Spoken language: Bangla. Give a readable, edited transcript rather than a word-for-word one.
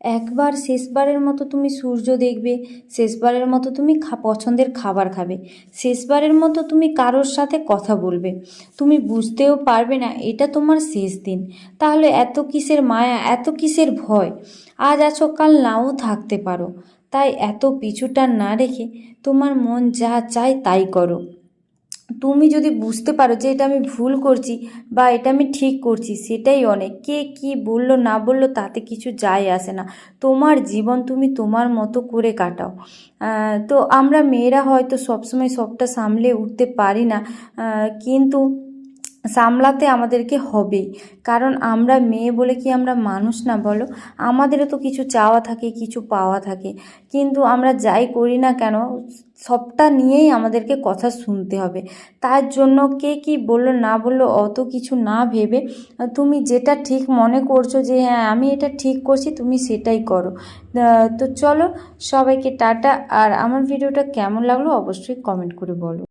একবার শেষবারের মতো তুমি সূর্য দেখবে, শেষবারের মতো তুমি পছন্দের খাবার খাবে, শেষবারের মতো তুমি কারোর সাথে কথা বলবে। তুমি বুঝতেও পারবে না এটা তোমার শেষ দিন। তাহলে এত কিসের মায়া, এত কিসের ভয়? আজ আছো, কাল নাও থাকতে পারো। তাই এত পিছুটান না রেখে তোমার মন যা চায় তাই করো। তুমি যদি বুঝতে পারো যে এটা আমি ভুল করছি বা এটা আমি ঠিক করছি, সেটাই অনেক। কে কি বললো না বললো তাতে কিছু যায় আসে না। তোমার জীবন তুমি তোমার মতো করে কাটাও। তো আমরা মেয়েরা হয়তো সবসময় সবটা সামলে উঠতে পারি না, কিন্তু সামলাতে আমাদেরকে হবেই। কারণ আমরা মেয়ে বলে কি আমরা মানুষ না বলো? আমাদেরও তো কিছু চাওয়া থাকে, কিছু পাওয়া থাকে। কিন্তু আমরা যাই করি না কেন, সবটা নিয়েই আমাদেরকে কথা শুনতে হবে। তার জন্য কে কি বললো না বললো অত কিছু না ভেবে তুমি যেটা ঠিক মনে করছো যে হ্যাঁ আমি এটা ঠিক করছি, তুমি সেটাই করো। তো চলো, সবাইকে টাটা। আর আমার ভিডিওটা কেমন লাগলো অবশ্যই কমেন্ট করে বলো।